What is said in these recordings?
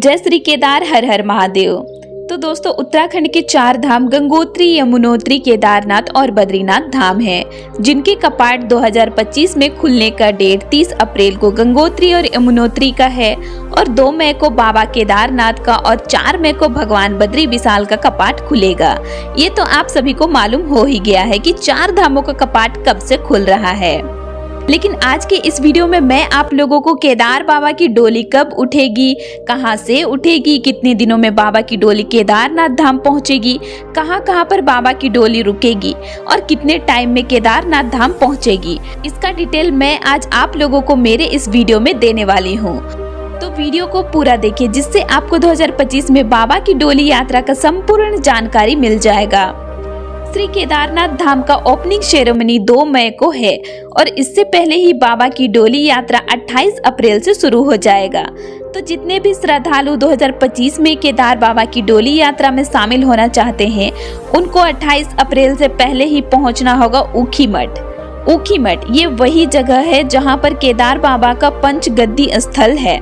जय श्री केदार, हर हर महादेव। तो दोस्तों, उत्तराखंड के 4 धाम गंगोत्री, यमुनोत्री, केदारनाथ और बद्रीनाथ धाम हैं, जिनके कपाट 2025 में खुलने का डेट 30 अप्रैल को गंगोत्री और यमुनोत्री का है और 2 मई को बाबा केदारनाथ का और 4 मई को भगवान बद्री विशाल का कपाट खुलेगा। ये तो आप सभी को मालूम हो ही गया है कि 4 धामों का कपाट कब से खुल रहा है। लेकिन आज के इस वीडियो में मैं आप लोगों को केदार बाबा की डोली कब उठेगी, कहां से उठेगी, कितने दिनों में बाबा की डोली केदारनाथ धाम पहुंचेगी, कहां पर बाबा की डोली रुकेगी और कितने टाइम में केदारनाथ धाम पहुंचेगी, इसका डिटेल मैं आज आप लोगों को मेरे इस वीडियो में देने वाली हूँ। तो वीडियो को पूरा देखिए, जिससे आपको 2025 में बाबा की डोली यात्रा का संपूर्ण जानकारी मिल जाएगा। श्री केदारनाथ धाम का ओपनिंग सेरेमनी 2 मई को है और इससे पहले ही बाबा की डोली यात्रा 28 अप्रैल से शुरू हो जाएगा। तो जितने भी श्रद्धालु 2025 में केदार बाबा की डोली यात्रा में शामिल होना चाहते हैं, उनको 28 अप्रैल से पहले ही पहुंचना होगा ऊखीमठ। ऊखीमठ ये वही जगह है जहां पर केदार बाबा का पंचगद्दी स्थल है,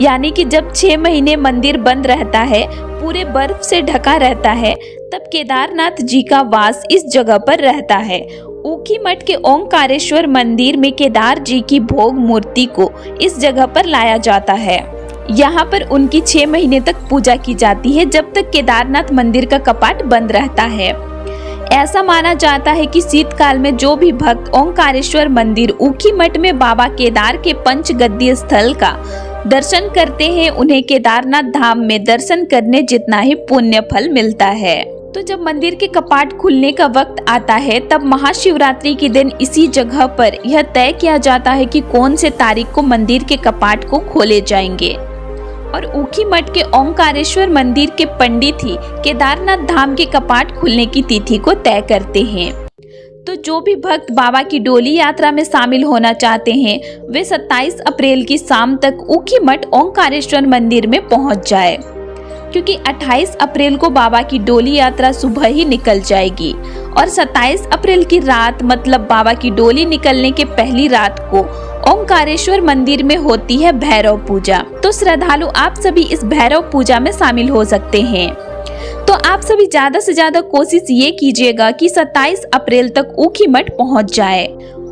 यानी कि जब 6 महीने मंदिर बंद रहता है, पूरे बर्फ से ढका रहता है, तब केदारनाथ जी का वास इस जगह पर रहता है। ऊखीमठ के ओंकारेश्वर मंदिर में केदार जी की भोग मूर्ति को इस जगह पर लाया जाता है। यहाँ पर उनकी 6 महीने तक पूजा की जाती है, जब तक केदारनाथ मंदिर का कपाट बंद रहता है। ऐसा माना जाता है कि शीतकाल में जो भी भक्त ओंकारेश्वर मंदिर ऊखीमठ में बाबा केदार के पंचगद्दी स्थल का दर्शन करते हैं, उन्हें केदारनाथ धाम में दर्शन करने जितना ही पुण्य फल मिलता है। तो जब मंदिर के कपाट खुलने का वक्त आता है, तब महाशिवरात्रि के दिन इसी जगह पर यह तय किया जाता है कि कौन से तारीख को मंदिर के कपाट को खोले जाएंगे। और ऊखीमठ के ओंकारेश्वर मंदिर के पंडित ही केदारनाथ धाम के कपाट खुलने की तिथि को तय करते हैं। तो जो भी भक्त बाबा की डोली यात्रा में शामिल होना चाहते हैं, वे 27 अप्रैल की शाम तक ऊखीमठ ओंकारेश्वर मंदिर में पहुंच जाए, क्योंकि 28 अप्रैल को बाबा की डोली यात्रा सुबह ही निकल जाएगी और 27 अप्रैल की रात, मतलब बाबा की डोली निकलने के पहली रात को ओंकारेश्वर मंदिर में होती है भैरव पूजा। तो श्रद्धालु आप सभी इस भैरव पूजा में शामिल हो सकते हैं। तो आप सभी ज्यादा से ज्यादा कोशिश ये कीजिएगा कि 27 अप्रैल तक ऊखीमठ पहुंच जाए।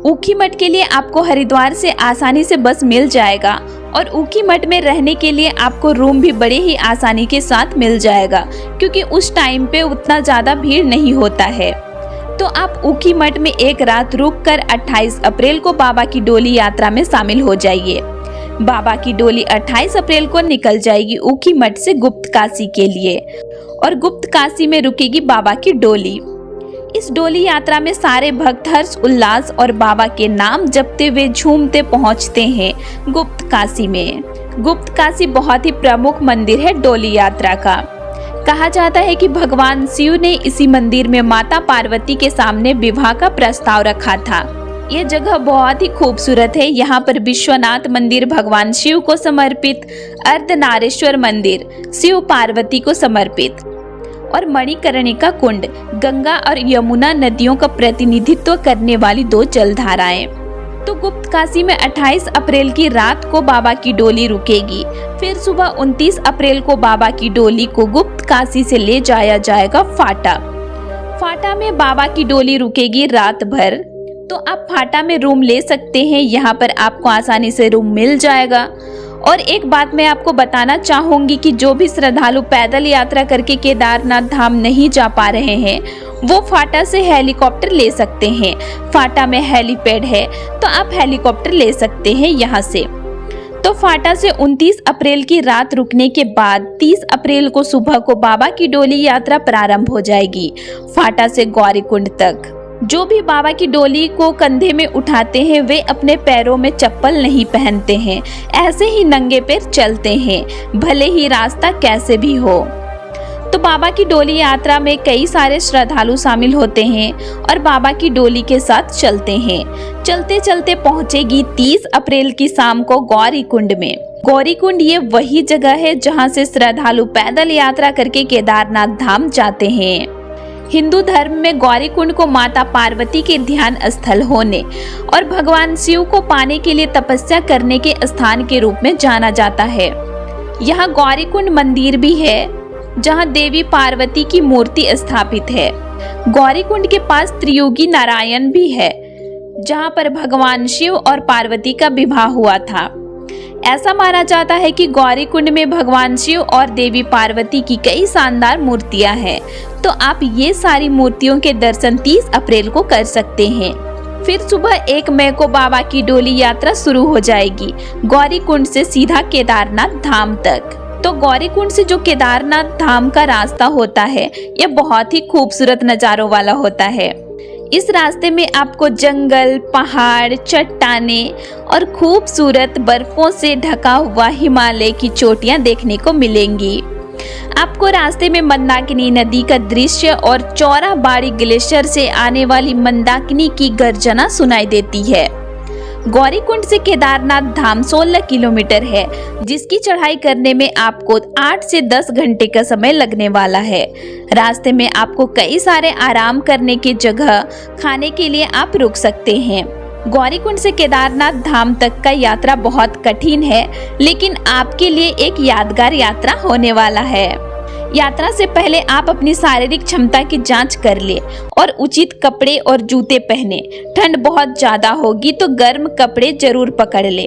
ऊखीमठ के लिए आपको हरिद्वार से आसानी से बस मिल जाएगा और ऊखीमठ में रहने के लिए आपको रूम भी बड़े ही आसानी के साथ मिल जाएगा, क्योंकि उस टाइम पे उतना ज्यादा भीड़ नहीं होता है। तो आप ऊखीमठ में एक रात रुककर 28 अप्रैल को बाबा की डोली यात्रा में शामिल हो जाइए। बाबा की डोली 28 अप्रैल को निकल जाएगी ऊखीमठ से गुप्त काशी के लिए और गुप्त काशी में रुकेगी बाबा की डोली। इस डोली यात्रा में सारे भक्त हर्ष उल्लास और बाबा के नाम जपते हुए झूमते पहुंचते हैं गुप्त काशी में। गुप्त काशी बहुत ही प्रमुख मंदिर है डोली यात्रा का। कहा जाता है कि भगवान शिव ने इसी मंदिर में माता पार्वती के सामने विवाह का प्रस्ताव रखा था। यह जगह बहुत ही खूबसूरत है। यहाँ पर विश्वनाथ मंदिर भगवान शिव को समर्पित, अर्धनारेश्वर मंदिर शिव पार्वती को समर्पित और मणिकर्णिका कुंड गंगा और यमुना नदियों का प्रतिनिधित्व करने वाली 2 जलधाराएं। तो गुप्त काशी में 28 अप्रैल की रात को बाबा की डोली रुकेगी। फिर सुबह 29 अप्रैल को बाबा की डोली को गुप्त काशी से ले जाया जाएगा फाटा। फाटा में बाबा की डोली रुकेगी रात भर। तो आप फाटा में रूम ले सकते हैं, यहाँ पर आपको आसानी से रूम मिल जाएगा। और एक बात मैं आपको बताना चाहूंगी कि जो भी श्रद्धालु पैदल यात्रा करके केदारनाथ धाम नहीं जा पा रहे हैं, वो फाटा से हेलीकॉप्टर ले सकते हैं। फाटा में हेलीपैड है, तो आप हेलीकॉप्टर ले सकते हैं यहाँ से। तो फाटा से 29 अप्रैल की रात रुकने के बाद 30 अप्रैल को सुबह को बाबा की डोली यात्रा प्रारंभ हो जाएगी फाटा से गौरीकुंड तक। जो भी बाबा की डोली को कंधे में उठाते हैं, वे अपने पैरों में चप्पल नहीं पहनते हैं, ऐसे ही नंगे पैर चलते हैं, भले ही रास्ता कैसे भी हो। तो बाबा की डोली यात्रा में कई सारे श्रद्धालु शामिल होते हैं और बाबा की डोली के साथ चलते हैं। चलते चलते पहुंचेगी 30 अप्रैल की शाम को गौरीकुंड में। गौरीकुंड ये वही जगह है जहां से श्रद्धालु पैदल यात्रा करके केदारनाथ धाम जाते हैं। हिंदू धर्म में गौरीकुंड को माता पार्वती के ध्यान स्थल होने और भगवान शिव को पाने के लिए तपस्या करने के स्थान के रूप में जाना जाता है। यहाँ गौरीकुंड मंदिर भी है जहाँ देवी पार्वती की मूर्ति स्थापित है। गौरीकुंड के पास त्रियोगी नारायण भी है जहाँ पर भगवान शिव और पार्वती का विवाह हुआ था। ऐसा माना जाता है कि गौरीकुंड में भगवान शिव और देवी पार्वती की कई शानदार मूर्तियां हैं, तो आप ये सारी मूर्तियों के दर्शन 30 अप्रैल को कर सकते हैं। फिर सुबह 1 मई को बाबा की डोली यात्रा शुरू हो जाएगी गौरीकुंड से सीधा केदारनाथ धाम तक। तो गौरीकुंड से जो केदारनाथ धाम का रास्ता होता है यह बहुत ही खूबसूरत नज़ारों वाला होता है। इस रास्ते में आपको जंगल, पहाड़, चट्टानें और खूबसूरत बर्फों से ढका हुआ हिमालय की चोटियां देखने को मिलेंगी। आपको रास्ते में मंदाकिनी नदी का दृश्य और चौराबाड़ी ग्लेशियर से आने वाली मंदाकिनी की गर्जना सुनाई देती है। गौरीकुंड से केदारनाथ धाम 16 किलोमीटर है, जिसकी चढ़ाई करने में आपको 8 से 10 घंटे का समय लगने वाला है। रास्ते में आपको कई सारे आराम करने की जगह, खाने के लिए आप रुक सकते हैं। गौरीकुंड से केदारनाथ धाम तक का यात्रा बहुत कठिन है, लेकिन आपके लिए एक यादगार यात्रा होने वाला है। यात्रा से पहले आप अपनी शारीरिक क्षमता की जांच कर ले और उचित कपड़े और जूते पहने। ठंड बहुत ज्यादा होगी तो गर्म कपड़े जरूर पकड़ ले।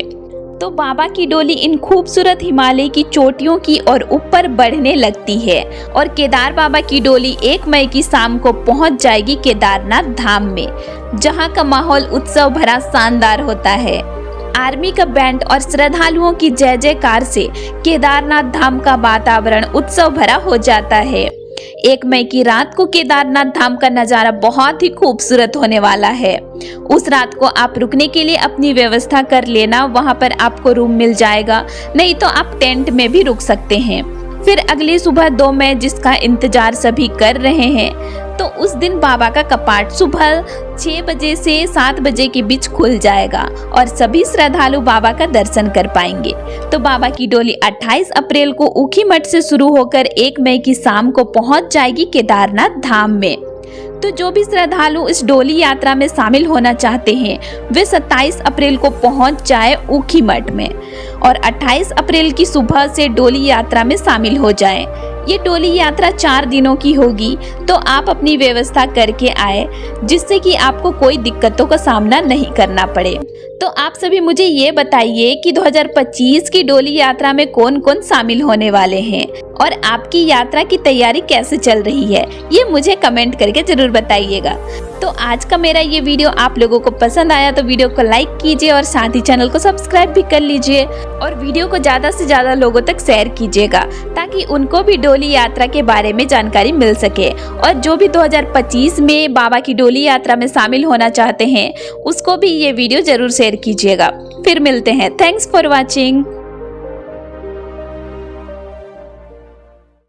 तो बाबा की डोली इन खूबसूरत हिमालय की चोटियों की ओर ऊपर बढ़ने लगती है और केदार बाबा की डोली 1 मई की शाम को पहुंच जाएगी केदारनाथ धाम में, जहां का माहौल उत्सव भरा शानदार होता है। आर्मी का बैंड और श्रद्धालुओं की जय जयकार से केदारनाथ धाम का वातावरण उत्सव भरा हो जाता है। 1 मई की रात को केदारनाथ धाम का नज़ारा बहुत ही खूबसूरत होने वाला है। उस रात को आप रुकने के लिए अपनी व्यवस्था कर लेना, वहां पर आपको रूम मिल जाएगा, नहीं तो आप टेंट में भी रुक सकते हैं। फिर अगली सुबह 2 मई, जिसका इंतजार सभी कर रहे हैं, तो उस दिन बाबा का कपाट सुबह 6 बजे से 7 बजे के बीच खुल जाएगा और सभी श्रद्धालु बाबा का दर्शन कर पाएंगे। तो बाबा की डोली 28 अप्रैल को ऊखीमठ से शुरू होकर 1 मई की शाम को पहुंच जाएगी केदारनाथ धाम में। तो जो भी श्रद्धालु इस डोली यात्रा में शामिल होना चाहते हैं वे 27 अप्रैल को पहुंच जाए ऊखीमठ में और 28 अप्रैल की सुबह से डोली यात्रा में शामिल हो जाएं। ये डोली यात्रा 4 दिनों की होगी, तो आप अपनी व्यवस्था करके आए जिससे कि आपको कोई दिक्कतों का सामना नहीं करना पड़े। तो आप सभी मुझे ये बताइए कि 2025 की डोली यात्रा में कौन कौन शामिल होने वाले हैं और आपकी यात्रा की तैयारी कैसे चल रही है, ये मुझे कमेंट करके जरूर बताइएगा। तो आज का मेरा ये वीडियो आप लोगों को पसंद आया तो वीडियो को लाइक कीजिए और साथ ही चैनल को सब्सक्राइब भी कर लीजिए और वीडियो को ज़्यादा से ज़्यादा लोगों तक शेयर कीजिएगा ताकि उनको भी डोली यात्रा के बारे में जानकारी मिल सके। और जो भी 2025 में बाबा की डोली यात्रा में शामिल होना चाहते हैं उसको भी ये वीडियो ज़रूर शेयर कीजिएगा। फिर मिलते हैं। Thanks for watching.